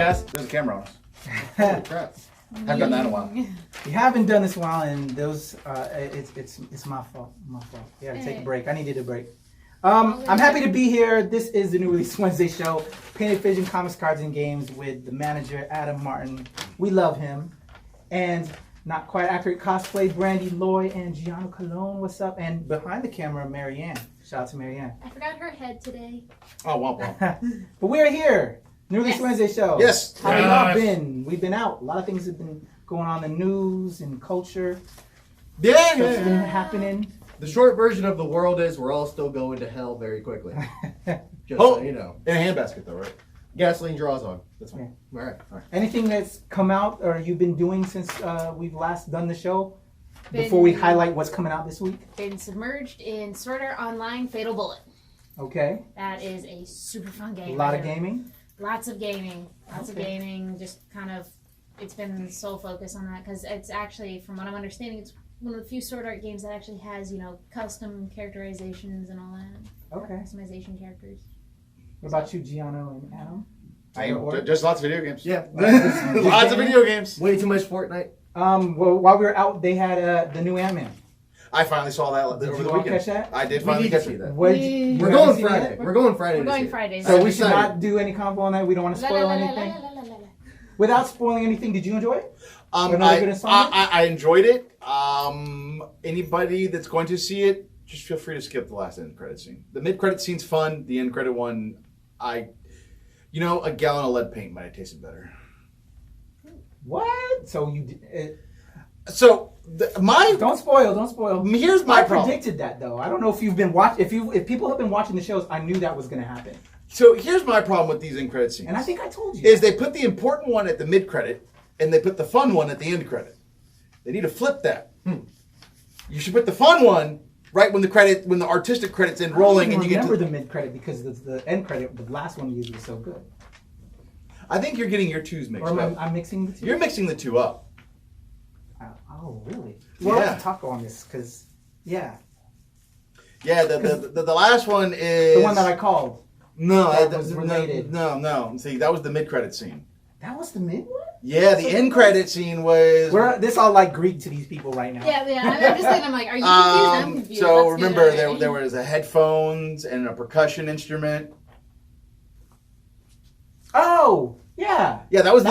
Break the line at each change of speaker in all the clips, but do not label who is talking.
podcast. There's a camera on us. Holy crap. Haven't done that in a while.
We haven't done this in a while, and those it's my fault. Yeah, take a break. I needed a break. I'm happy to be here. This is the New Release Wednesday show, Painted Vision Comics, Cards, and Games with the manager, Adam Martin. We love him. And Not Quite Accurate Cosplay, Brandy, Loy, and Giano Cologne. What's up? And behind the camera, Marianne. Shout out to Marianne.
I forgot her head today.
Oh, wow.
But we're here. New Release Wednesday show.
Yes.
How have y'all been? We've been out. A lot of things have been going on in the news and culture.
Yeah.
Stuff's been happening.
The short version of the world is we're all still going to hell very quickly. Just so you know.
In a handbasket, though, right?
Gasoline draws on.
That's fine.
All right.
Anything that's come out or you've been doing since we've last done the show? Before we highlight what's coming out this week?
Been submerged in Sword Art Online Fatal Bullet.
Okay.
That is a super fun game.
A lot of gaming?
Lots of gaming. Lots of gaming. Just kind of, it's been sole focus on that because it's actually, from what I'm understanding, it's one of the few Sword Art games that actually has, custom characterizations and all that.
Okay.
Customization characters.
What about you, Giano and Adam?
Just lots of video games.
Yeah.
Lots of video games.
Way too much Fortnite.
Well, while we were out, they had the new Ant-Man.
I finally saw that over the weekend.
Catch that?
I did
We
finally
need to
catch
see
it.
that.
We're
We're going Friday. We're going Friday.
We're going
this
Friday.
year.
So we should
excited.
not do any combo on that. We don't want to spoil anything. Without spoiling anything, did you enjoy it?
I enjoyed it. Anybody that's going to see it, just feel free to skip the last end credit scene. The mid credit scene's fun. The end credit one, a gallon of lead paint might have tasted better.
What? So you don't spoil.
Here's my problem.
I predicted that though. I don't know if you've been if people have been watching the shows, I knew that was going to happen.
So here's my problem with these end credit scenes.
And I think I told you.
Is they put the important one at the mid credit and they put the fun one at the end credit. They need to flip that. You should put the fun one right when the artistic credits end rolling and you get to
the mid credit because the end credit, the last one usually is so good.
I think you're getting your twos mixed
up.
I'm
mixing the two.
You're mixing the two up.
Oh, really?
Well,
we'll have to talk on this because
Yeah, the last one is
the one that I called.
No,
that was related.
No. See, that was the mid credit scene.
That was the mid one?
Yeah, the end credit scene was.
This all like Greek to these people right now.
Yeah. I'm just saying. I'm like, are you confused? I'm confused.
So remember, there was a headphones and a percussion instrument.
Oh, yeah.
Yeah, that was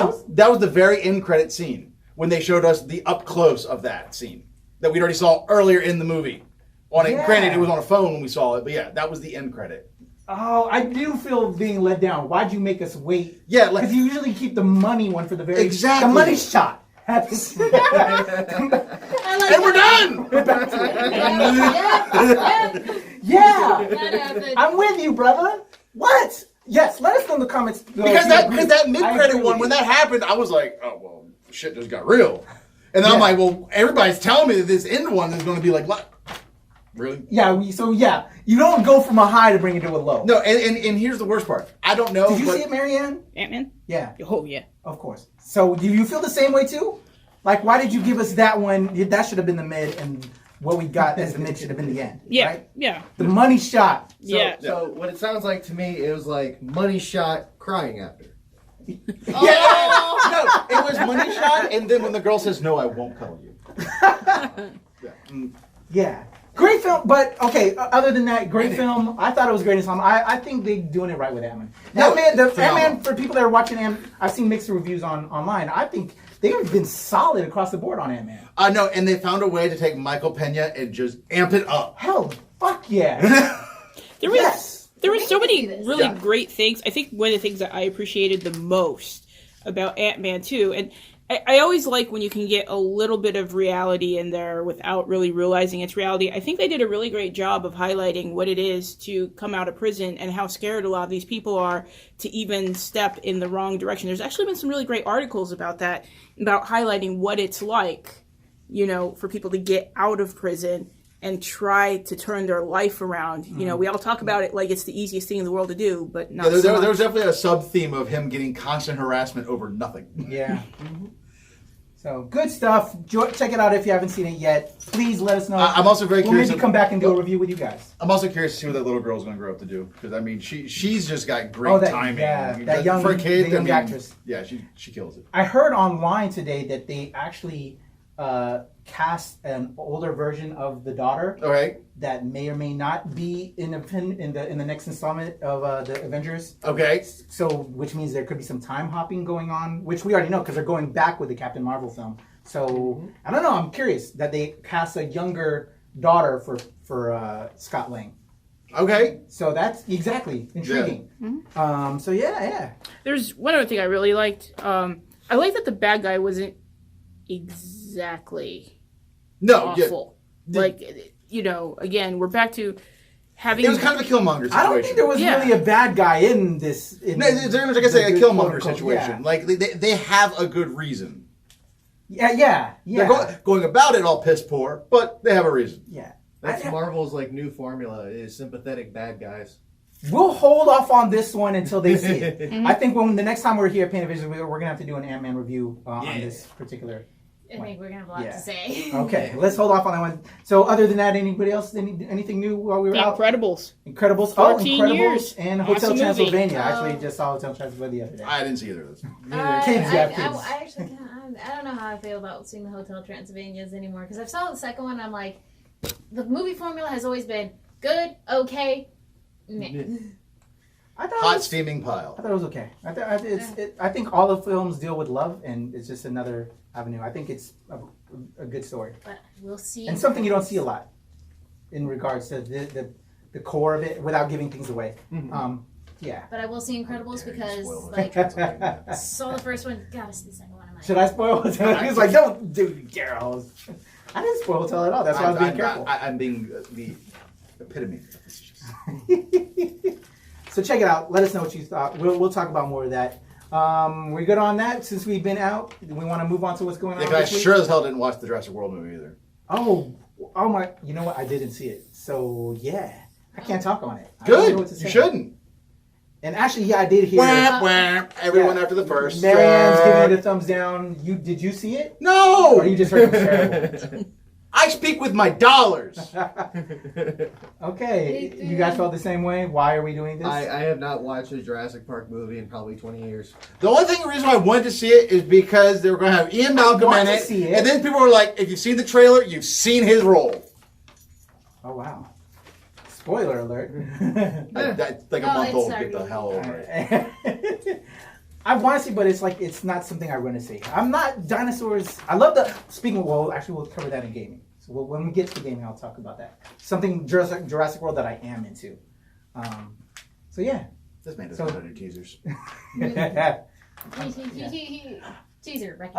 the very end credit scene when they showed us the up close of that scene that we'd already saw earlier in the movie. Granted, it was on a phone when we saw it, but yeah, that was the end credit.
Oh, I do feel being let down. Why'd you make us wait?
Yeah,
because you usually keep the money one for the very
exactly
the money shot.
And we're done.
Yeah, I'm with you, brother. What? Yes, let us know in the comments.
Because that mid credit one, when that happened, I was like, oh well, shit just got real. And then I'm like, well, everybody's telling me that this end one is going to be like, what? Really?
Yeah, you don't go from a high to bring it to a low.
No, and here's the worst part. I don't know.
Did you see it, Marianne?
Ant-Man?
Yeah.
Oh, yeah.
Of course. So do you feel the same way too? Like, why did you give us that one? That should have been the mid, and what we got as the mid should have been the end.
Yeah,
right?
yeah.
The money shot.
So what it sounds like to me, it was like money shot crying after.
No, it was money shot, and then when the girl says, no, I won't call you.
Yeah. Great film, but okay, other than that, great film. I thought it was great in film. I think they're doing it right with Ant-Man. Ant-Man, for people that are watching I've seen mixed reviews online. I think they've been solid across the board on Ant-Man.
No, and they found a way to take Michael Pena and just amp it up.
Hell, fuck yeah.
There were so many really great things. I think one of the things that I appreciated the most about Ant-Man 2, and I always like when you can get a little bit of reality in there without really realizing it's reality. I think they did a really great job of highlighting what it is to come out of prison and how scared a lot of these people are to even step in the wrong direction. There's actually been some really great articles about that, about highlighting what it's like, for people to get out of prison and try to turn their life around. We all talk about it like it's the easiest thing in the world to do, but not so much.
There was definitely a sub-theme of him getting constant harassment over nothing.
Yeah. So good stuff. Check it out if you haven't seen it yet. Please let us know.
I'm also very
we'll
curious.
maybe come back and do a review with you guys.
I'm also curious to see what that little girl's going to grow up to do, because I mean, she's just got great timing.
Yeah, that young,
for a kid,
the young actress.
Yeah, she kills it.
I heard online today that they actually cast an older version of the daughter.
All right.
That may or may not be in the next installment of the Avengers.
Okay.
So, which means there could be some time hopping going on, which we already know because they're going back with the Captain Marvel film. So I don't know. I'm curious that they cast a younger daughter for Scott Lang.
Okay.
So that's exactly intriguing.
Yeah.
So yeah.
There's one other thing I really liked. I like that the bad guy wasn't exactly awful.
Yeah.
Like, you know, again, we're back to having.
It was kind of a Killmonger situation.
I don't think there was really a bad guy in this.
No, it's very much like I say, a Killmonger situation.
Yeah.
Like they have a good reason.
Yeah.
They're going about it all piss poor, but they have a reason.
Yeah.
That's Marvel's like new formula is sympathetic bad guys.
We'll hold off on this one until they see it. I think when the next time we're here at Painted Vision, we're going to have to do an Ant-Man review on this particular.
I think we're going to have a lot to say.
Okay, let's hold off on that one. So other than that, anybody else, anything new while we were out?
Incredibles.
Incredibles.
14
Incredibles
years.
and Hotel
Awesome
Transylvania. I actually just saw Hotel Transylvania the other day.
I didn't see either of those.
Kids.
I actually I don't know how I feel about seeing the Hotel Transylvanias anymore, because I saw the second one and I'm like, the movie formula has always been good, okay, meh.
Hot steaming pile.
I thought it was okay. I think all the films deal with love, and it's just another avenue. I think it's a good story.
But we'll see.
And something you don't see a lot in regards to the core of it, without giving things away. Yeah.
But I will see Incredibles because, like, saw the first one, gotta see the second one.
Should I spoil Hotel? He's like, don't do Daryl. I didn't spoil Hotel at all. That's why I was being careful.
I'm being the epitome.
So check it out. Let us know what you thought. We'll talk about more of that. We're good on that since we've been out. We want to move on to what's going on.
Yeah, I sure as hell didn't watch the Jurassic World movie either.
Oh my! You know what? I didn't see it. So yeah, I can't talk on it.
Good. You shouldn't.
And actually, yeah, I did hear.
Everyone after the first.
Marianne's giving it a thumbs down. Did you see it?
No.
Or you just heard it was terrible?
I speak with my dollars.
Okay, you guys felt the same way? Why are we doing this?
I have not watched a Jurassic Park movie in probably 20 years.
The only reason why I wanted to see it is because they were going to have Ian Malcolm in it. And then people were like, if you've seen the trailer, you've seen his role.
Oh, wow. Spoiler alert.
That's like a month old. Get the hell over it.
I want to see, but it's not something I want to see. I'm not dinosaurs. I love the. We'll cover that in gaming. So when we get to the gaming, I'll talk about that. Something Jurassic World that I am into. So yeah.
This man doesn't know any teasers.
Teaser.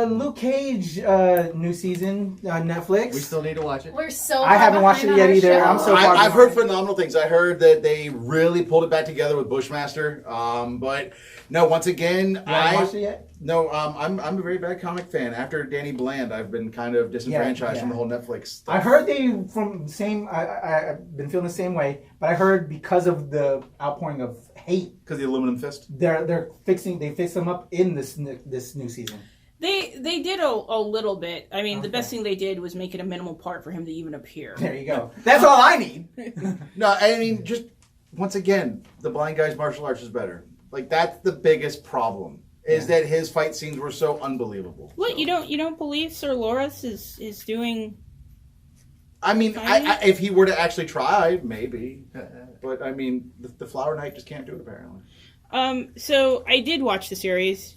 Luke Cage, new season on Netflix.
We still need to watch it.
We're so.
I haven't watched it yet either. I'm so far.
I've heard phenomenal things. I heard that they really pulled it back together with Bushmaster. But no, once again,
You haven't watched it yet?
No, I'm a very bad comic fan. After Danny Bland, I've been kind of disenfranchised from the whole Netflix stuff.
I heard I've been feeling the same way, but I heard because of the outpouring of hate,
because the aluminum fist,
they fixed them up in this new season.
They did a little bit. I mean, the best thing they did was make it a minimal part for him to even appear.
There you go. That's all I need.
No, I mean, just once again, the blind guy's martial arts is better. Like, that's the biggest problem. Is that his fight scenes were so unbelievable.
What, you don't believe Sir Loras is doing?
I mean, if he were to actually try, maybe. But I mean, the Flower Knight just can't do it apparently.
So I did watch the series.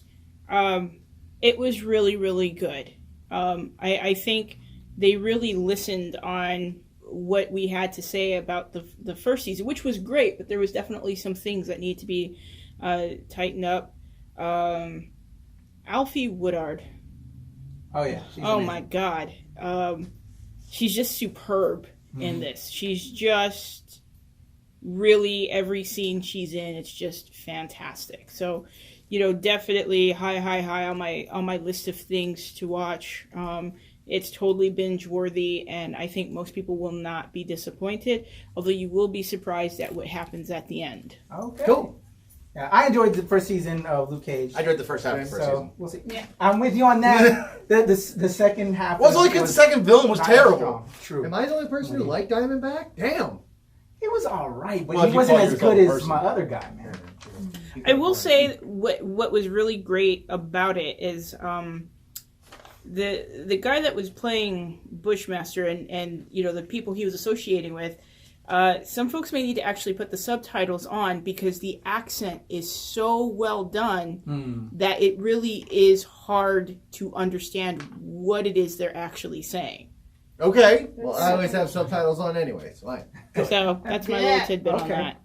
It was really, really good. I think they really listened on what we had to say about the first season, which was great, but there was definitely some things that need to be tightened up. Alfie Woodard.
Oh yeah.
My God. She's just superb in this. She's just really, every scene she's in, it's just fantastic. So, definitely high on my list of things to watch. It's totally binge worthy, and I think most people will not be disappointed. Although you will be surprised at what happens at the end.
Okay.
Cool.
Yeah, I enjoyed the first season of Luke Cage.
I enjoyed the first half of the first season.
We'll see.
Yeah.
I'm with you on that. the second half.
Well, it's only because the second villain was
not as
terrible.
strong. True.
Am I the only person who liked Diamondback? Damn.
He was all right, but
Well, if
he
you
wasn't
call
as
yourself
good
a
as
person.
my other guy, man.
I will say what was really great about it is the guy that was playing Bushmaster and the people he was associating with. Some folks may need to actually put the subtitles on because the accent is so well done that it really is hard to understand what it is they're actually saying.
Okay.
Well, I always have subtitles on anyway, so fine.
So that's my little tidbit on that.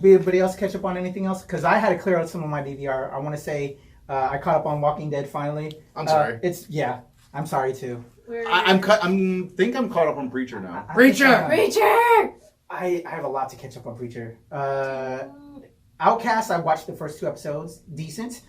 Anybody else catch up on anything else? Because I had to clear out some of my DVR. I want to say I caught up on Walking Dead finally.
I'm sorry.
I'm sorry too.
I'm caught up on Preacher now.
Preacher!
I have a lot to catch up on Preacher. Outcast, I watched the first 2 episodes. Decent.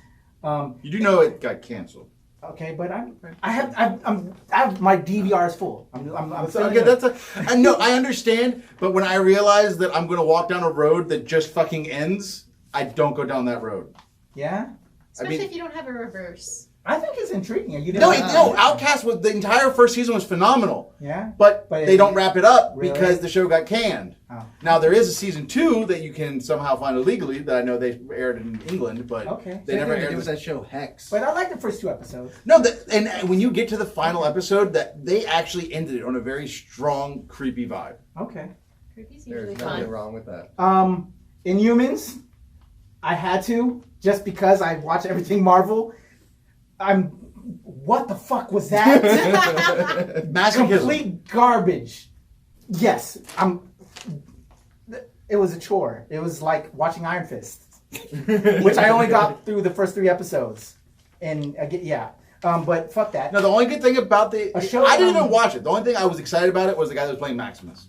You do know it got canceled.
Okay, but I have my DVR is full.
I understand, but when I realize that I'm going to walk down a road that just fucking ends, I don't go down that road.
Yeah.
Especially if you don't have a reverse.
I think it's intriguing.
Outcast was the entire first season was phenomenal.
Yeah.
But they don't wrap it up
Really?
because the show got canned.
Oh.
Now there is a season 2 that you can somehow find illegally that I know they aired in England, but they never aired.
It was that show Hex.
But I like the first 2 episodes.
No, and when you get to the final episode, that they actually ended it on a very strong, creepy vibe.
Okay.
Creepy's usually
There's nothing
fun.
wrong with that.
Inhumans, I had to just because I watch everything Marvel. What the fuck was that?
Masochism.
Complete garbage. Yes, it was a chore. It was like watching Iron Fist, which I only got through the first 3 episodes, and but fuck that.
No, the only good thing about
A show
I didn't even watch it. The only thing I was excited about it was the guy that was playing Maximus.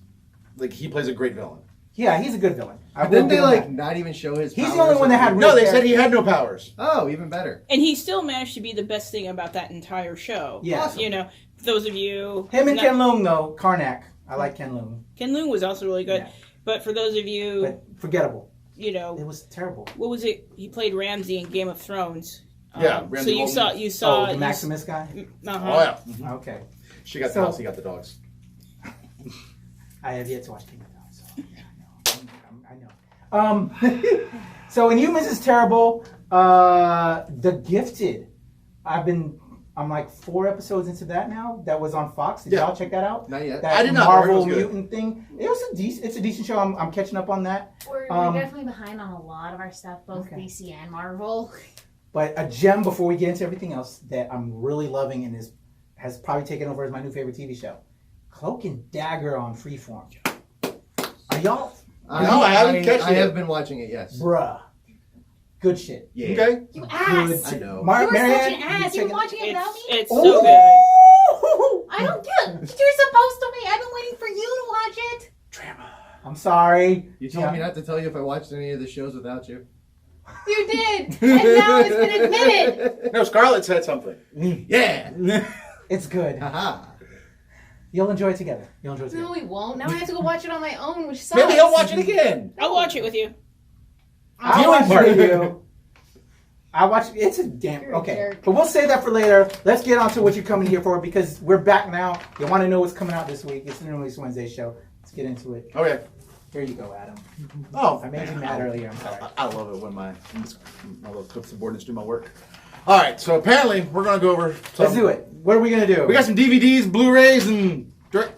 Like he plays a great villain.
Yeah, he's a good villain.
Didn't they not even show his
He's
powers?
the only one that had
No, they said he had no powers.
Oh, even better.
And he still managed to be the best thing about that entire show.
Yeah.
Awesome.
For those of you...
Him and Ken Leung, though, Karnak. I like Ken Leung.
Ken Leung was also really good.
Yeah.
But for those of you...
But forgettable. It was terrible.
What was it? He played Ramsay in Game of Thrones.
Yeah,
So
Ramsay
you
Bolton.
saw...
the Maximus guy?
Oh yeah.
Okay.
She got the house. He got the dogs.
I have yet to watch King of Thrones, so yeah, I know. So Inhumans is terrible. The Gifted. I'm like 4 episodes into that now. That was on Fox. Did y'all check that out?
Not yet.
That
I did not.
Marvel
It was good.
mutant thing. It's a decent show. I'm catching up on that.
We're definitely behind on a lot of our stuff, both
Okay.
DC and Marvel.
But a gem before we get into everything else that I'm really loving and has probably taken over as my new favorite TV show. Cloak and Dagger on Freeform. Are y'all?
No, I haven't catched it
I
yet.
have been watching it, yes.
Bruh. Good shit.
Yeah.
Okay.
You ass!
I know.
You were such
Marianne,
an ass. You were watching it without me?
It's so
Ooh.
good.
I don't get it. You're supposed to be. I've been waiting for you to watch it.
I'm sorry.
You told me not to tell you if I watched any of the shows without you.
You did. And now it's been admitted.
No, Scarlett said something.
Yeah.
It's good.
Haha.
You'll enjoy it together.
No, we won't. Now I have to go watch it on my own, which sucks.
Maybe he'll watch it again.
I'll watch it with you.
I'll watch it with you. I watch. It's a damn
You're a
okay,
jerk.
but we'll save that for later. Let's get on to what you're coming here for because we're back now. You want to know what's coming out this week? It's the New Release Wednesday show. Let's get into it.
Okay.
Here you go, Adam.
Oh,
I made you mad earlier. I'm sorry.
I love it when my little cook subordinates do my work. All right, so apparently we're gonna go over.
Let's do it. What are we gonna do?
We got some DVDs, Blu-rays, and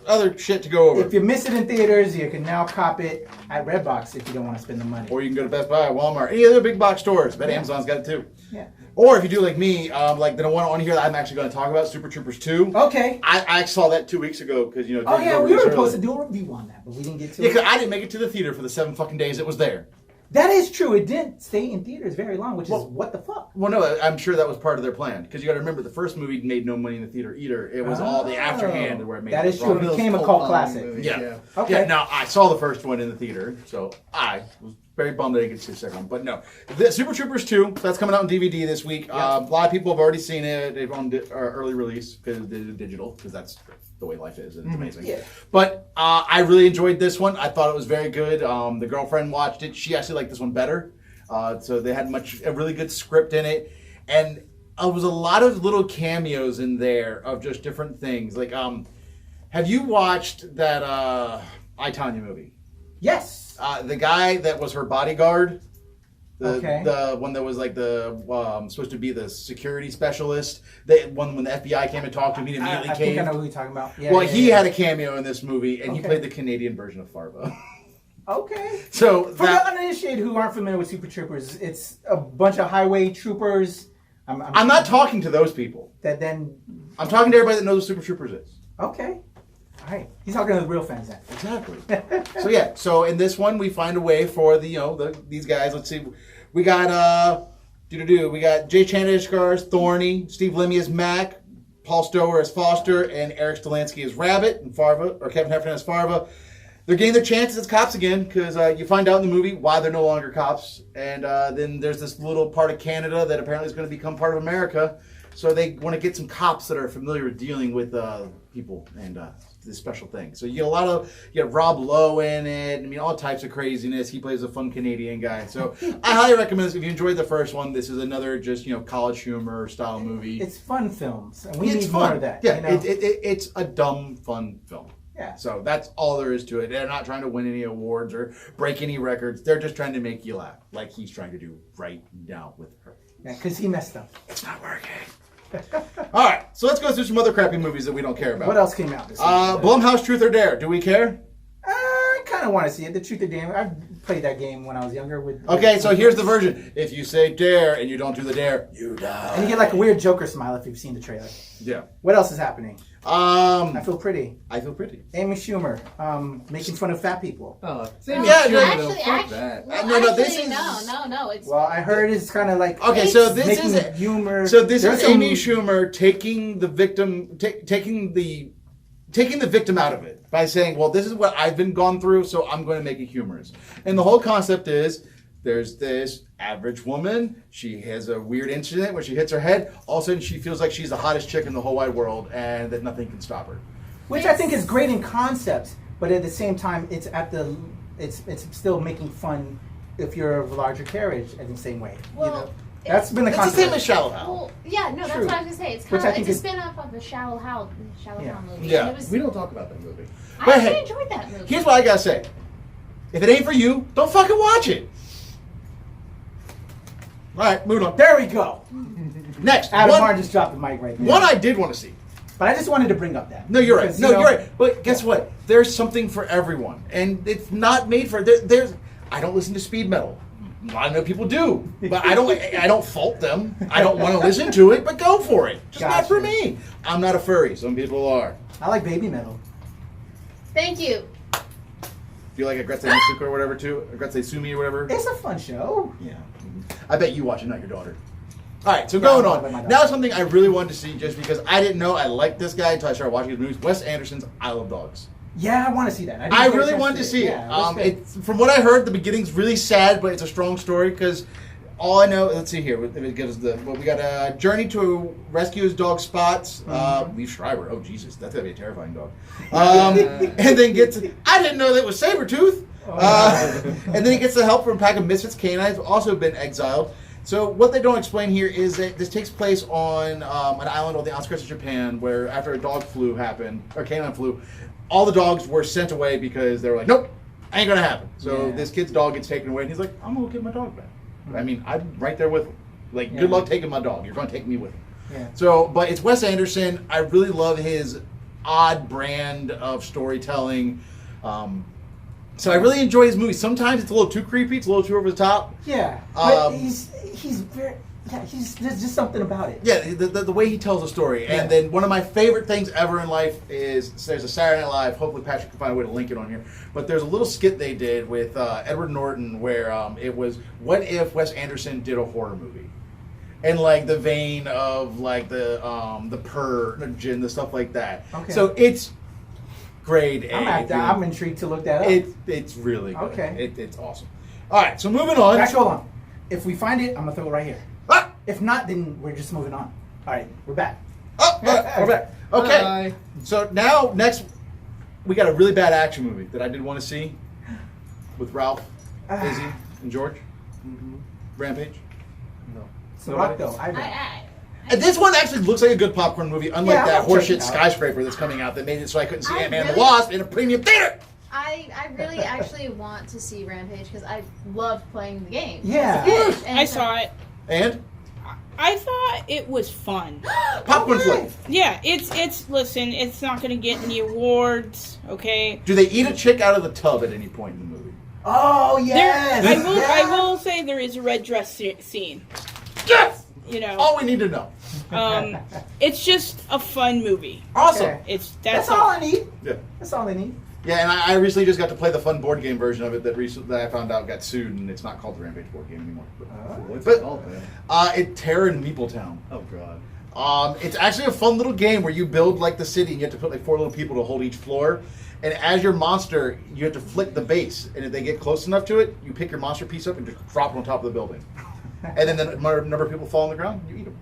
other shit to go over.
If you miss it in theaters, you can now cop it at Redbox if you don't want to spend the money.
Or you can go to Best Buy, Walmart, any other big box stores. Bet
Yeah.
Amazon's got it too.
Yeah.
Or if you do like me, like the one on here that I'm actually going to talk about, Super Troopers 2.
Okay.
I saw that 2 weeks ago because you know.
Oh
it
yeah,
was
we were
early.
supposed to do a review on that, but we didn't get to
Yeah,
it.
because I didn't make it to the theater for the 7 fucking days it was there.
That is true. It didn't stay in theaters very long, which is what the fuck.
Well, no, I'm sure that was part of their plan because you got to remember the first movie made no money in the theater either. It was all the afterhand where it made.
That
it
is true. It
wrong.
became a cult classic.
Movies,
Yeah.
Okay.
Yeah. Now I saw the first one in the theater, so I was very bummed that I didn't get to see the second one. But no. The Super Troopers 2, that's coming out on DVD this week. A lot of people have already seen it. They've on early release because they did digital, because that's the way life is. It's amazing.
Yeah.
But I really enjoyed this one. I thought it was very good. The girlfriend watched it. She actually liked this one better. So they had a really good script in it. And there was a lot of little cameos in there of just different things. Like, have you watched that I, Tonya movie?
Yes.
The guy that was her bodyguard,
Okay.
the one that was like the supposed to be the security specialist. When the FBI came and talked to him, he immediately
I
came.
think I know who you're talking about. Yeah,
Well,
yeah,
he
yeah.
had a cameo in this movie, and he
Okay.
played the Canadian version of Farva.
Okay.
So
For the uninitiated who aren't familiar with Super Troopers, it's a bunch of highway troopers.
I'm not talking to those people.
That then.
I'm talking to everybody that knows what Super Troopers is.
Okay. All right. He's talking to the real fans then.
Exactly. So in this one we find a way for these guys. Let's see, we got we got Jay Chandler as Scars, Thorny, Steve Lemmy as Mac, Paul Stower as Foster, and Eric Stolansky as Rabbit, and Farva, or Kevin Heffernan as Farva. They're getting their chances as cops again, because you find out in the movie why they're no longer cops, and then there's this little part of Canada that apparently is going to become part of America. So they want to get some cops that are familiar with dealing with people and this special thing. So you get Rob Lowe in it. I mean, all types of craziness. He plays a fun Canadian guy. So I highly recommend this. If you enjoyed the first one, this is another just college humor style movie.
It's fun films, and we
It's
need
fun.
more of that.
Yeah,
you know?
it's a dumb fun film.
Yeah.
So that's all there is to it. They're not trying to win any awards or break any records. They're just trying to make you laugh, like he's trying to do right now with her.
Yeah, because he messed up.
It's not working. All right, so let's go through some other crappy movies that we don't care about.
What else came out this week?
Blumhouse Truth or Dare. Do we care?
I kind of want to see it. The Truth or Dare. I played that game when I was younger.
Okay, so here's the version. If you say dare and you don't do the dare, you die.
And you get like a weird Joker smile if you've seen the trailer.
Yeah.
What else is happening? I Feel Pretty.
I Feel Pretty.
Amy Schumer making fun of fat people.
Oh,
Yeah, no,
fuck that.
No, this is-
no. It's
Well, I heard it's kind of like
Okay, so this
making
is
humor.
So this
There's
is
some-
Amy Schumer taking the victim, taking the victim out of it by saying, "Well, this is what I've been gone through, so I'm going to make it humorous." And the whole concept is, there's this average woman. She has a weird incident where she hits her head. All of a sudden, she feels like she's the hottest chick in the whole wide world, and that nothing can stop her.
Which I think is great in concept, but at the same time, it's still making fun if you're of larger carriage in the same way.
Well,
That's been the
It's the
concept.
same as Shallow Hal.
well, yeah, no, that's
True.
what I was gonna say. It's
Which
kind
I
of
think
it's a
is-
spin-off of the Shallow Hal movie.
Yeah.
And it was,
We don't talk about that movie.
I
But
actually
hey,
enjoyed that movie.
Here's what I gotta say: if it ain't for you, don't fucking watch it. All right, moving on.
There we go.
Next,
Adam Hart
one
just dropped the mic right there.
I did want to see.
But I just wanted to bring up that.
No, you're right.
Because,
No,
you know,
you're right. But guess what? There's something for everyone, and it's not made for. There's. I don't listen to speed metal. A lot of other people do, but I don't. I don't fault them. I don't want to listen to it, but go for it. Just not for
Gotcha.
me. I'm not a furry. Some people are.
I like baby metal.
Thank you.
Do you like Agretze Mitsuko or whatever too? Agretze Sumi or whatever?
It's a fun show.
Yeah. I bet you watch it, not your daughter. All right, so
Yeah,
going
I'm not with my
on.
daughter.
Now something I really wanted to see just because I didn't know I liked this guy until I started watching his movies. Wes Anderson's Isle of Dogs.
Yeah, I want to see that.
I really wanted to see it.
Yeah, it was good.
It's, from what I heard, the beginning's really sad, but it's a strong story because all I know. Let's see here. If it gives we got a journey to rescue his dog Spots. Leaf Schreiber. Oh Jesus, that's gonna be a terrifying dog. And then gets. I didn't know that was Sabretooth. And then he gets the help from a pack of misfits canines, also been exiled. So what they don't explain here is that this takes place on an island on the outskirts of Japan, where after a dog flu happened, or canine flu, all the dogs were sent away because they were like, nope, ain't gonna happen. So
Yeah.
this kid's dog gets taken away, and he's like, I'm gonna get my dog back. I mean, I'm right there with him. Like,
Yeah.
good luck taking my dog. You're gonna take me with him.
Yeah.
So, but it's Wes Anderson. I really love his odd brand of storytelling. So I really enjoy his movies. Sometimes it's a little too creepy. It's a little too over the top.
Yeah, but he's very. Yeah, there's just something about it.
Yeah, the way he tells a story.
Yeah.
And then one of my favorite things ever in life is there's a Saturday Night Live. Hopefully Patrick can find a way to link it on here. But there's a little skit they did with Edward Norton where it was, what if Wes Anderson did a horror movie? In like the vein of like the Purge and the stuff like that.
Okay.
So it's grade A.
I'm intrigued to look that up.
It's really good.
Okay.
It's awesome. All right, so moving on.
Actually, hold on. If we find it, I'm gonna throw it right here.
Ah!
If not, then we're just moving on. All right, we're back.
Oh, we're back. Okay.
Bye.
So now, next, we got a really bad action movie that I did want to see with Ralph, Izzy, and George. Rampage.
So rock though. I know.
And this one actually looks like a good popcorn movie, unlike
Yeah,
that
I'll check it
horseshit
out.
skyscraper that's coming out that made it so I couldn't see
I
Ant-Man and the
really-
Wasp in a premium theater.
I really actually want to see Rampage because I loved playing the game.
Yeah.
as a kid. And
I
so-
saw it.
And
I thought it was fun.
popcorn
Okay.
flick.
Yeah, it's listen, it's not gonna get any awards, okay?
Do they eat a chick out of the tub at any point in the movie?
Oh yes.
I
yes.
will say there is a red dress scene.
Yes!
You know.
All we need to know.
It's just a fun movie.
Awesome.
Okay.
It's
That's all I need.
Yeah.
That's all I need.
Yeah, and I recently just got to play the fun board game version of it that I found out got sued, and it's not called the Rampage board game anymore.
What's
But-
it called, man?
It's Terror in Meepletown.
Oh god.
It's actually a fun little game where you build like the city, and you have to put like 4 little people to hold each floor. And as your monster, you have to flick the base, and if they get close enough to it, you pick your monster piece up and just drop it on top of the building. And then the number of people fall on the ground, you eat them.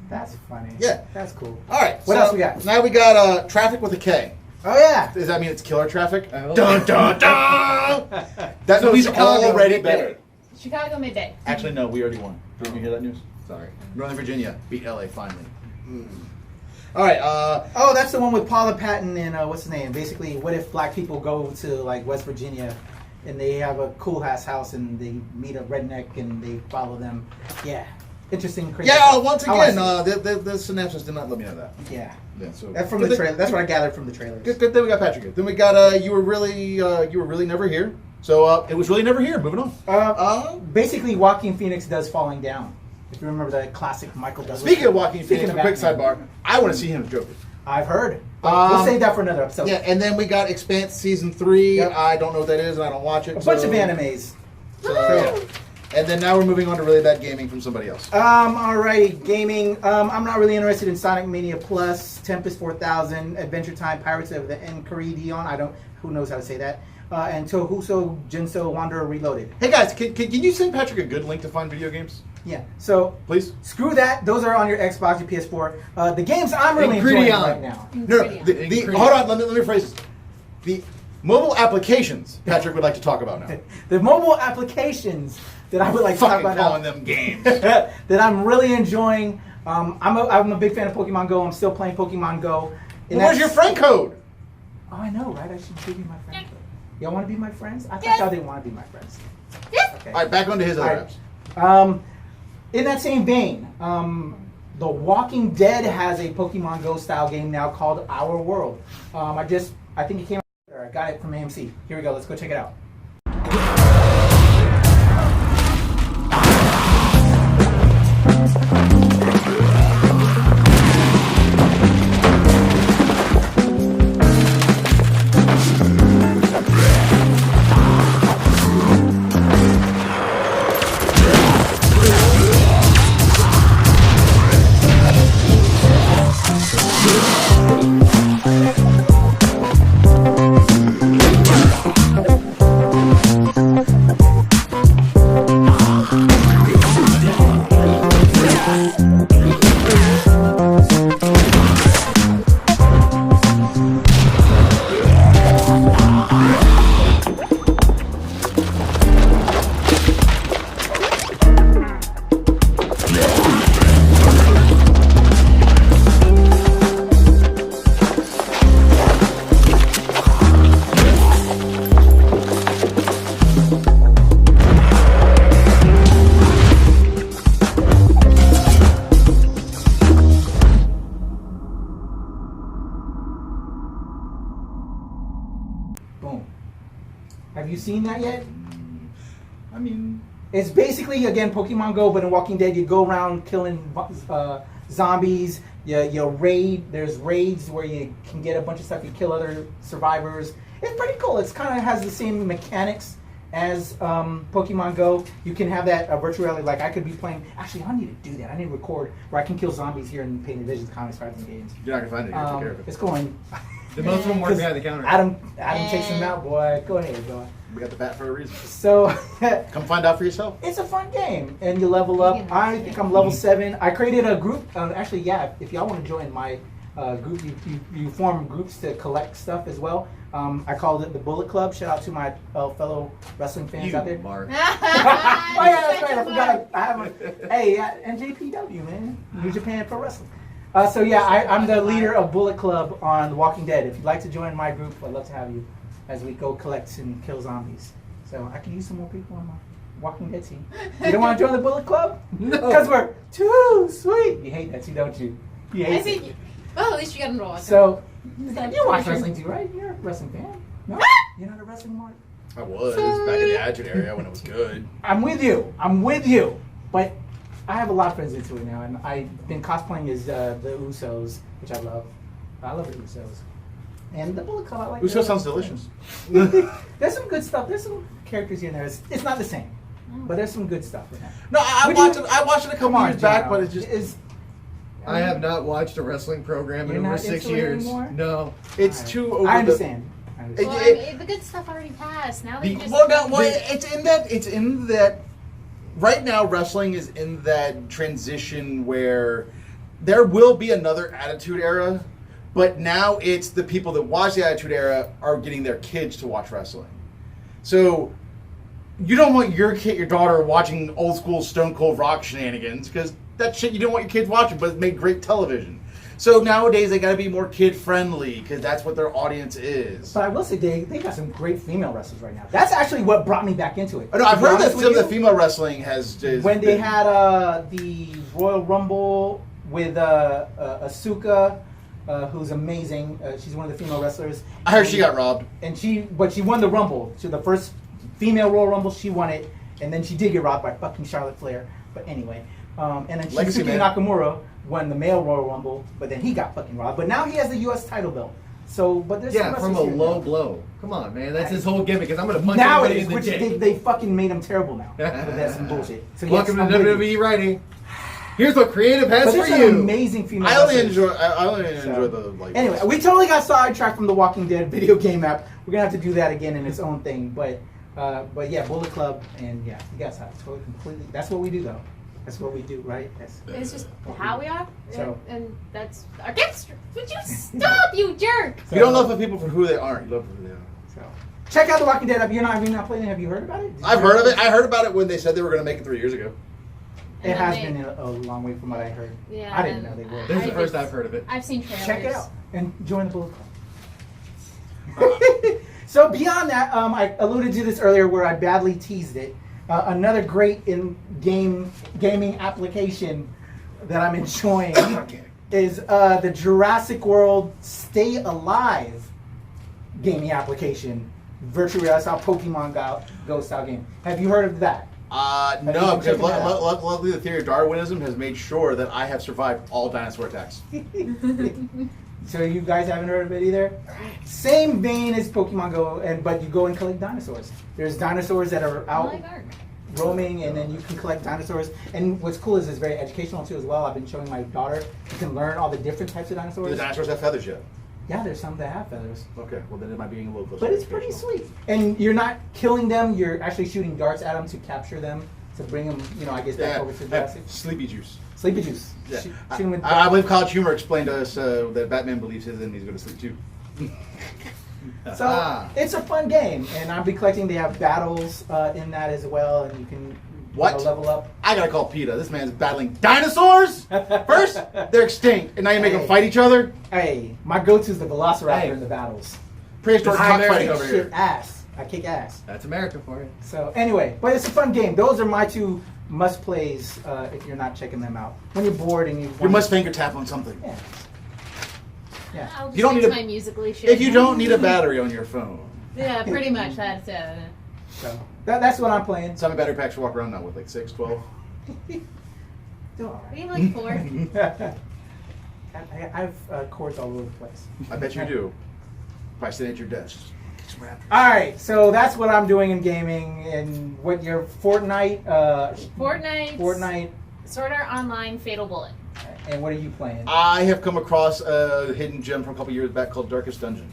That's funny.
Yeah.
That's cool.
All right.
What
so
else we got?
Now we got Traffic with a K.
Oh yeah.
Does that mean it's killer traffic?
I hope
Dun
so.
dun dun! That movie's
Chicago,
already
midday.
better.
Chicago midday.
Actually, no, we already won. Did you hear that news?
Sorry.
Northern Virginia beat LA finally. All right.
Oh, that's the one with Paula Patton and what's his name? Basically, what if black people go to like West Virginia and they have a cool ass house and they meet a redneck and they follow them? Yeah, interesting. Crazy
Yeah.
stuff.
Once
I wanna
again,
see
the synopsis did not let me know that.
it. Yeah,
Yeah. So
that's from
good
the
thing-
trailer. That's what I gathered from the trailers.
Good thing we got Patrick. Then we got you were really never here. So it was really never here. Moving on.
Basically, Joaquin Phoenix does Falling Down. If you remember that classic Michael Douglas.
Speaking of Joaquin Phoenix, a quick
Batman.
sidebar. I want to see him as Joker.
I've heard. We'll save that for another episode.
Yeah, and then we got Expanse season 3.
Yep.
I don't know what that is, and I don't watch it.
A bunch of animes.
So, yeah. And then now we're moving on to really bad gaming from somebody else.
Alrighty, gaming. I'm not really interested in Sonic Mania Plus, Tempest 4000, Adventure Time, Pirates of the Enchiridion. Who knows how to say that? And Tohuso Jinso Wanderer Reloaded.
Hey guys, can you send Patrick a good link to find video games,
Yeah. So
please?
screw that. Those are on your Xbox, your PS4. The games I'm really enjoying
Ingridion.
right now.
No, hold on. Let me phrase this. The mobile applications Patrick would like to talk about now.
The mobile applications that I would like to talk
Fucking
about
calling
now,
them games.
that I'm really enjoying. I'm a big fan of Pokemon Go. I'm still playing Pokemon Go. And
Where's your
that's-
friend code?
Oh, I know, right? I should give you my friend code. Y'all want to be my friends? I thought
Yes.
y'all didn't want to be my friends.
Yes.
Okay.
All right, back onto his other
All right.
apps.
In that same vein, The Walking Dead has a Pokemon Go style game now called Our World. I think it came out, I got it from AMC. Here we go, let's go check it out. Boom. Have you seen that yet?
I mean,
It's basically, again, Pokemon Go, but in Walking Dead, you go around killing zombies. You raid. There's raids where you can get a bunch of stuff. You kill other survivors. It's pretty cool. It's kind of has the same mechanics as Pokemon Go. You can have that virtual reality. Like I could be playing. Actually, I need to do that. I need to record where I can kill zombies here in Painted Visions comics, cards, and games.
you're not gonna find it. You have to take care of it.
It's going.
The most of them work behind the counter.
Adam takes them out, boy. Go ahead, boy.
We got the bat for a reason.
So
Come find out for yourself.
it's a fun game, and you level up. I think I'm level 7. I created a group. Actually, yeah. If y'all want to join my group, you form groups to collect stuff as well. I called it the Bullet Club. Shout out to my fellow wrestling fans out there.
Mark.
Oh yeah, that's right. I forgot. I have and JPW, man, New Japan Pro Wrestling. So yeah, I'm the leader of Bullet Club on The Walking Dead. If you'd like to join my group, I'd love to have you as we go collect and kill zombies. So I can use some more people on my Walking Dead team. You don't want to join the Bullet Club?
No.
Because we're too sweet. You hate that too, don't you? You hate
I think. Well, at least you got them raw.
So you watch wrestling too, right? You're a wrestling fan. No, you're not a wrestling Mark.
I was back in the Attitude area when it was good.
I'm with you. But I have a lot of friends into it now, and I've been cosplaying as the Usos, which I love. I love the Usos. And the Bullet Club, I like.
Uso sounds delicious.
There's some good stuff. There's some characters here and there. It's not the same, but there's some good stuff in there.
No, I watched it a couple years back, but it just
is.
I have not watched a wrestling program in
You're
over
not
6
into it
years.
anymore?
No.
it's too over.
I understand.
Well, I mean, the good stuff already passed. Now they just.
It's in that. Right now, wrestling is in that transition where there will be another Attitude Era, but now it's the people that watch the Attitude Era are getting their kids to watch wrestling. So you don't want your daughter watching old school Stone Cold Rock shenanigans because that shit you don't want your kids watching, but it made great television. So nowadays they got to be more kid friendly because that's what their audience is.
But I will say they got some great female wrestlers right now. That's actually what brought me back into it.
Oh, no, I've
To be
heard that
honest
some of
with
the
you,
female wrestling has
when they had the Royal Rumble with Asuka, who's amazing. She's one of the female wrestlers.
I heard she got robbed.
And she won the Rumble. So the first female Royal Rumble, she won it, and then she did get robbed by fucking Charlotte Flair. But anyway, and then
Legacy
Shinsuke
man.
Nakamura won the male Royal Rumble, but then he got fucking robbed. But now he has the U.S. title belt. So, but there's
Yeah,
some
from a
wrestlers here
low
now.
blow. Come on, man. That's his whole gimmick. Is I'm gonna punch everybody
Nowadays,
in the
which
dick.
they fucking made him terrible now. But that's some bullshit. So yes,
Welcome
I'm
to
with you.
WWE writing. Here's what creative has
But
for
there's some
you.
amazing female
I only
wrestlers.
enjoy the like.
Anyway, we totally got sidetracked from the Walking Dead video game app. We're gonna have to do that again in its own thing. But yeah, Bullet Club, and yeah, you guys have totally completely. That's what we do, though. That's what we do, right?
It's just how we are,
So-
and that's our gangster. Would you stop, you jerk?
You don't love the people for who they aren't. You love who they are.
So, check out the Walking Dead app. Have you not playing it? Have you heard about it?
I've heard of it. I heard about it when they said they were going to make it 3 years ago.
It
And
has
then
been a long way from what I heard.
Yeah,
I didn't
and
know they were.
This is the
I
first
just-
I've heard of it.
I've seen trailers.
Check it out and join the Bullet Club. So beyond that, I alluded to this earlier where I badly teased it. Another great gaming application that I'm enjoying is the Jurassic World Stay Alive gaming application. Virtual reality style Pokemon Go style game. Have you heard of that?
No,
you
because
checking that out?
luckily the theory of Darwinism has made sure that I have survived all dinosaur attacks.
So you guys haven't heard of it either? Same vein as Pokemon Go, but you go and collect dinosaurs. There's dinosaurs that are out
Like art.
roaming, and then you can collect dinosaurs. And what's cool is it's very educational too as well. I've been showing my daughter. You can learn all the different types of
Do
dinosaurs.
the dinosaurs have feathers yet?
Yeah, there's some that have feathers.
Okay, well then it might be a little closer.
But it's pretty sweet. And you're not killing them, you're actually shooting darts at them to capture them, to bring them, I guess back
Yeah,
over to Jurassic.
sleepy juice.
Sleepy juice.
Yeah.
Shoot 'em with
I believe College Humor explained to us that Batman believes his enemies go to sleep too.
So
Ah.
it's a fun game, and I'll be collecting. They have battles in that as well, and you can
What?
level up.
I gotta call PETA. This man's battling dinosaurs? First, they're extinct, and now you make them fight each other?
Hey, my go-to is the Velociraptor
Hey.
in the battles.
Prehistoric
I
cockfighting
kick
over
shit
here.
ass. I kick ass.
That's America for you.
So anyway, but it's a fun game. Those are my two must-plays if you're not checking them out. When you're bored and you
You must finger tap on something.
Yeah. Yeah.
I'll just
You don't
mix
need a-
my musically shit.
If you don't need a battery on your phone,
Yeah, pretty much. That's
So that's what I'm playing.
some battery packs you walk around now with like 6, 12.
What do you like for?
I have cords all over the place.
I bet you do. By sitting at your desk.
All right, so that's what I'm doing in gaming. And what your Fortnite?
Fortnite.
Fortnite.
Sword Art Online Fatal Bullet.
And what are you playing?
I have come across a hidden gem from a couple years back called Darkest Dungeon.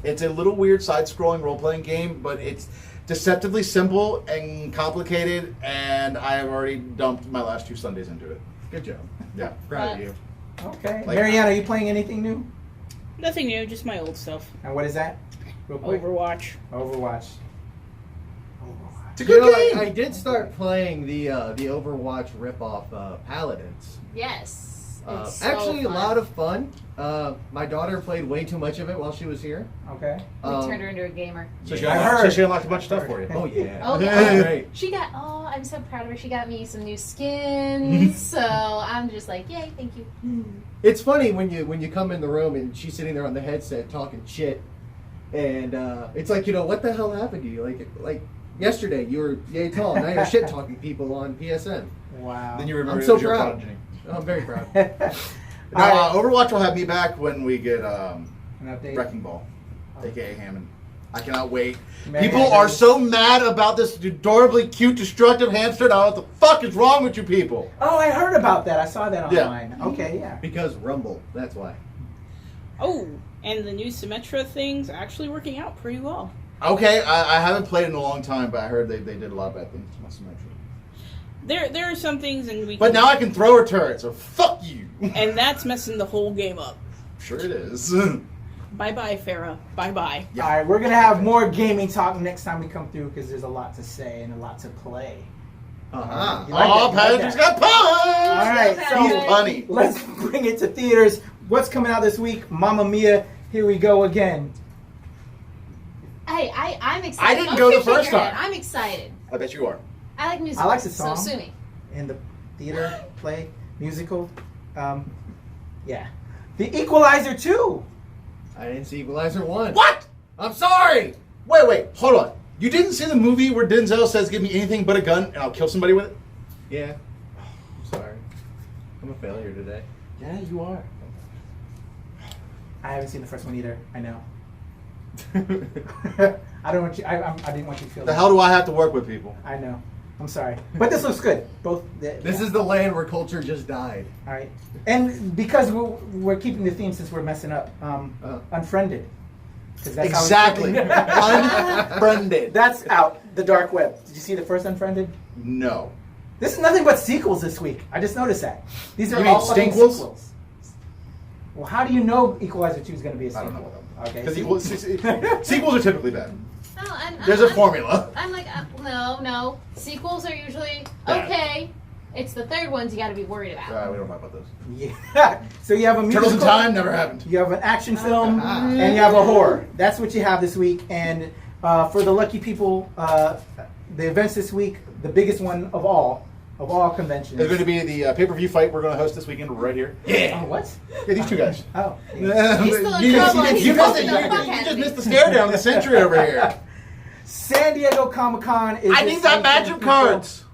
It's a little weird side-scrolling role-playing game, but it's deceptively simple and complicated, and I have already dumped my last 2 Sundays into it.
Good job.
Yeah.
Proud of you.
Okay.
Like-
Marianne, are you playing anything new?
Nothing new, just my old stuff.
And what is that? Real quick.
Overwatch.
Overwatch.
It's a good game.
I did start playing the Overwatch ripoff Paladins.
Yes. It's so
Actually,
fun.
a lot of fun. My daughter played way too much of it while she was here.
Okay.
We turned her into a gamer.
So she
I
unlocked,
heard.
so she unlocked a bunch of stuff for you.
Oh yeah.
Oh, yeah.
Great.
She got, I'm so proud of her. She got me some new skins. So I'm just like, yay, thank you.
It's funny when you come in the room and she's sitting there on the headset talking shit, and it's like, what the hell happened to you? Like yesterday you were yay tall, now you're shit talking people on PSN.
Wow.
Then you remember
I'm
it
so
was your
proud.
progeny.
I'm very proud.
Now, Overwatch will have me back when we get
An update.
Wrecking Ball, aka Hammond. I cannot wait.
Marianne,
People are so mad about this adorably cute, destructive hamster. Now, what the fuck is wrong with you people?
Oh, I heard about that. I saw that
Yeah.
online. Okay, yeah.
Because Rumble, that's why.
Oh, and the new Symmetra thing's actually working out pretty well.
Okay, I haven't played in a long time, but I heard they did a lot of bad things to my Symmetra.
There are some things, and we.
But now I can throw a turret, so fuck you.
And that's messing the whole game up.
Sure it is.
Bye bye, Farah. Bye bye.
Yeah.
All right, we're going to have more gaming talk next time we come through because there's a lot to say and a lot to play.
Uh-huh.
You like
Oh,
that? You like
Patrick's
that?
got puns!
All right,
He's
so
funny.
let's bring it to theaters. What's coming out this week? Mamma Mia, here we go again.
Hey, I'm excited.
I didn't
Don't
go
you
the first
shake your
time.
head. I'm excited.
I bet you are.
I like music.
I like the song.
So sue me.
In the theater, play, musical. Yeah. The Equalizer 2.
I didn't see Equalizer 1.
What?
I'm sorry!
Wait, hold on. You didn't see the movie where Denzel says, "Give me anything but a gun, and I'll kill somebody with it"?
Yeah. I'm sorry. I'm a failure today.
Yeah, you are.
I haven't seen the first one either. I know. I don't want you. I didn't want you to feel
The
that.
hell do I have to work with people?
I know. I'm sorry, but this looks good. Both.
This is the land where culture just died.
all right. And because we're keeping the theme since we're messing up, Unfriended. 'Cause that's how
Exactly.
it's-
Unfriended.
That's out. The dark web. Did you see the first Unfriended?
No.
This is nothing but sequels this week. I just noticed that. These are
You mean
all fucking
stinkquels?
sequels. Well, how do you know Equalizer 2 is going to be a
I
sequel?
don't know.
Okay.
Because sequels are typically bad.
No,
There's a formula.
I'm like, no. Sequels are usually
Bad.
okay. It's the third ones you got to be worried about.
We don't know about those.
Yeah. So you have a musical.
Turtles in Time never happened.
You have an action film,
Ah.
and you have a horror. That's what you have this week. And for the lucky people, the events this week, the biggest one of all conventions.
There's going to be the pay-per-view fight we're going to host this weekend right here.
Oh, what?
Yeah, these two guys.
Oh. Yeah.
He's still in
You
trouble.
just-
He's
you
supposed
missed
to
it.
know fuck
You
out
just
of me.
missed the stare down of the century over here.
San Diego Comic-Con is
I
this
need that
weekend,
magic
people.
cards.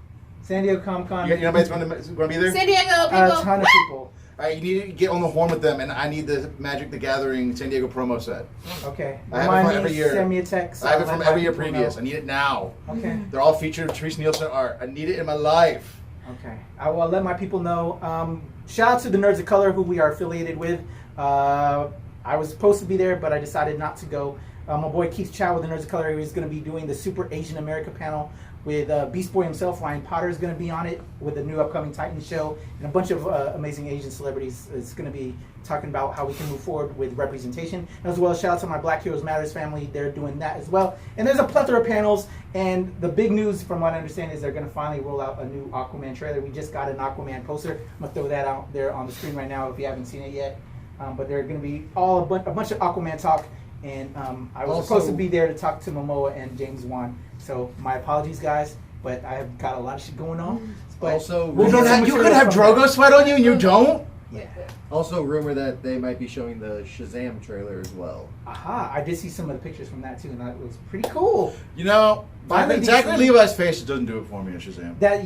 San Diego Comic-Con.
You know anybody's going to be there?
San Diego
a
people.
ton of people.
All right, you need to get on the horn with them, and I need the Magic the Gathering San Diego promo set.
Okay.
I have it
Remind
from
me,
every year.
Send me a text.
I have it
I'll
from
let
every year
people
previous.
know.
I need it now.
Okay.
They're all featured with Therese Nielsen art. I need it in my life.
Okay. I will let my people know. Shout out to the Nerds of Color, who we are affiliated with. I was supposed to be there, but I decided not to go. My boy Keith Chow with the Nerds of Color is going to be doing the Super Asian America panel with Beast Boy himself. Ryan Potter is going to be on it with the new upcoming Titans show, and a bunch of amazing Asian celebrities is going to be talking about how we can move forward with representation. As well, shout out to my Black Heroes Matters family. They're doing that as well. And there's a plethora of panels, and the big news from what I understand is they're going to finally roll out a new Aquaman trailer. We just got an Aquaman poster. I'm going to throw that out there on the screen right now if you haven't seen it yet. But they're going to be a bunch of Aquaman talk. And I was supposed to be there to talk to Momoa and James Wan. So my apologies, guys, but I have got a lot of shit going on. But
Also,
we'll
You
get some
could
material
have
from
Drogo
that.
sweat on you, and you don't?
Yeah.
Also, rumor that they might be showing the Shazam trailer as well.
Aha! I did see some of the pictures from that too, and that was pretty cool.
You know,
Finally,
Zachary
DC.
Levi's face doesn't do it for me in Shazam.
That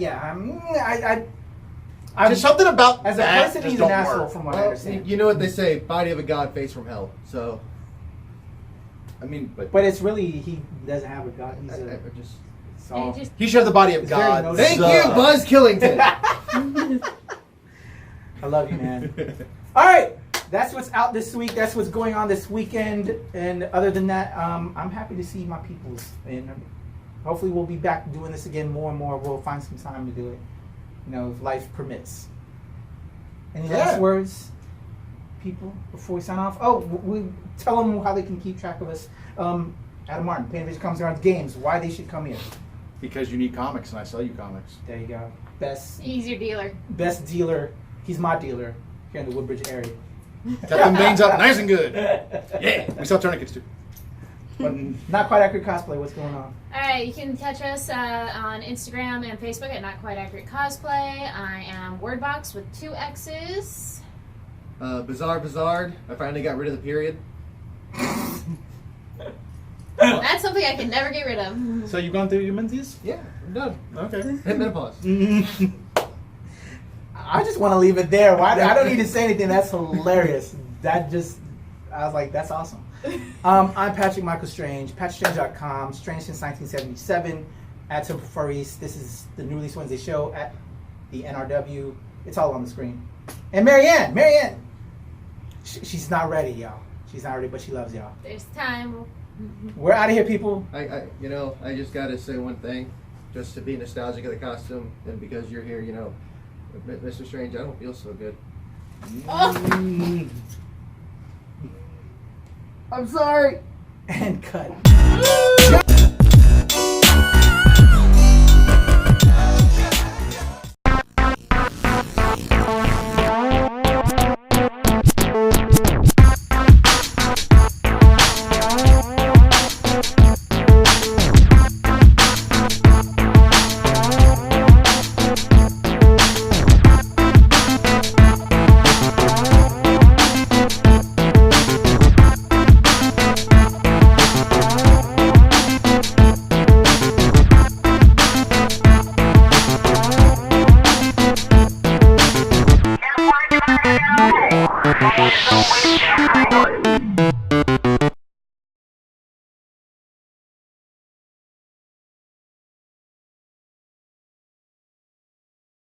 I'm
There's something about
as a
that
person,
just
he's
don't
an asshole
work.
from what I
Well,
understand.
you know what they say, body of a god, face from hell. So,
I mean, but
But it's really he doesn't have a god. He's
I
a
just...
it's
And
all-
it just
he should have the body of
It's very
God.
noticeable.
Thank you, Buzz Killington!
I love you, man. All right, that's what's out this week. That's what's going on this weekend. And other than that, I'm happy to see my peoples. And hopefully we'll be back doing this again more and more. We'll find some time to do it, if life permits. Any last words, people, before we sign off? Oh, we tell them how they can keep track of us. Adam Martin, Panavision Comics Around Games. Why they should come here?
Because you need comics, and I sell you comics.
There you go.
He's your dealer.
Best dealer. He's my dealer here in the Woodbridge area.
Cut them veins up nice and good. Yeah, we sell tourniquets too.
But Not Quite Accurate Cosplay, what's going on?
Alright, you can catch us on Instagram and Facebook at Not Quite Accurate Cosplay. I am Wordbox with 2 X's.
Bizarre. I finally got rid of the period.
That's something I can never get rid of.
So you've gone through your menses?
Yeah, I'm done.
Okay.
Hit menopause.
I just want to leave it there. Why? I don't need to say anything. That's hilarious. I was like, that's awesome. I'm Patrick Michael Strange, patrickstrange.com, Strange since 1977, at Simple Furries. This is the New Release Wednesday show at the NRW. It's all on the screen. And Marianne, she's not ready, y'all. She's not ready, but she loves y'all.
There's time.
We're out of here, people.
I just gotta say one thing, just to be nostalgic of the costume, and because you're here, Mr. Strange, I don't feel so good.
Oh.
I'm sorry. And cut.